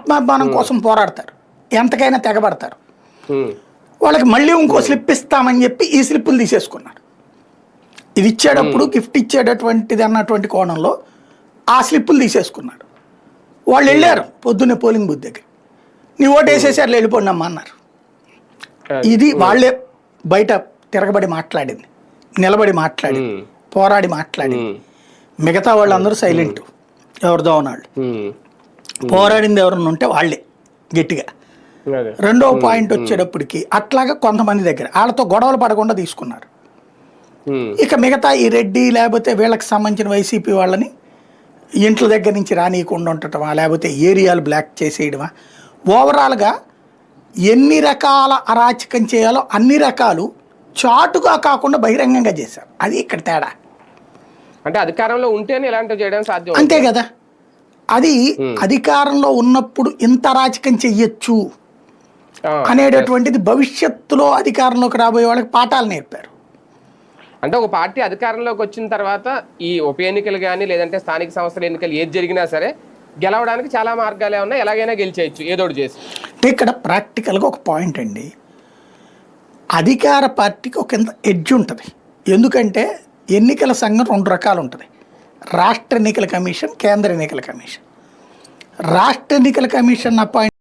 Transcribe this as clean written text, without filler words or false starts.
ఆత్మాభిమానం కోసం పోరాడతారు, ఎంతకైనా తెగబడతారు. వాళ్ళకి మళ్ళీ ఇంకో స్లిప్ ఇస్తామని చెప్పి ఈ స్లిప్పులు తీసేసుకున్నారు. ఇది ఇచ్చేటప్పుడు గిఫ్ట్ ఇచ్చేటటువంటిది అన్నటువంటి కోణంలో ఆ స్లిప్పులు తీసేసుకున్నాడు. వాళ్ళు వెళ్ళారు పొద్దున్నే పోలింగ్ బూత్ దగ్గర, నీ ఓటు వేసేసారు వెళ్ళిపోండి అమ్మా అన్నారు. ఇది వాళ్ళే బయట తిరగబడి మాట్లాడింది, నిలబడి మాట్లాడింది, పోరాడి మాట్లాడింది. మిగతా వాళ్ళందరూ సైలెంట్, ఎవరిదో ఉన్నాళ్ళు. పోరాడింది ఎవరన్నా ఉంటే వాళ్ళే గట్టిగా. రెండవ పాయింట్ వచ్చేటప్పటికి అట్లాగా కొంతమంది దగ్గర వాళ్ళతో గొడవలు పడకుండా తీసుకున్నారు. ఇక మిగతా ఈ రెడ్డి లేకపోతే వీళ్ళకి సంబంధించిన వైసీపీ వాళ్ళని ఇంట్ల దగ్గర నుంచి రానియకుండా ఉండటమా, లేకపోతే ఏరియాలు బ్లాక్ చేసేయడమా, ఓవరాల్గా ఎన్ని రకాల అరాచకం చేయాలో అన్ని రకాలు చాటుగా కాకుండా బహిరంగంగా చేశారు. అది ఇక్కడ తేడా. అంటే అధికారంలో ఉంటేనే ఇలాంటివి చేయడం సాధ్యం, అంతే కదా. అది అధికారంలో ఉన్నప్పుడు ఇంత అరాచకం చెయ్యొచ్చు అనేటటువంటిది భవిష్యత్తులో అధికారంలోకి రాబోయే వాళ్ళకి పాఠాలు నేర్పారు. అంటే ఒక పార్టీ అధికారంలోకి వచ్చిన తర్వాత ఈ ఉప ఎన్నికలు కానీ లేదంటే స్థానిక సంస్థల ఎన్నికలు ఏది జరిగినా సరే గెలవడానికి చాలా మార్గాలే ఉన్నాయి, ఎలాగైనా గెలిచేయచ్చు ఏదోటి చేసి. ఇక్కడ ప్రాక్టికల్గా ఒక పాయింట్ అండి, అధికార పార్టీకి ఒక ఎడ్జ్ ఉంటుంది. ఎందుకంటే ఎన్నికల సంఘం రెండు రకాలు ఉంటుంది, రాష్ట్ర ఎన్నికల కమిషన్, కేంద్ర ఎన్నికల కమిషన్. రాష్ట్ర ఎన్నికల కమిషన్ అపాయింట్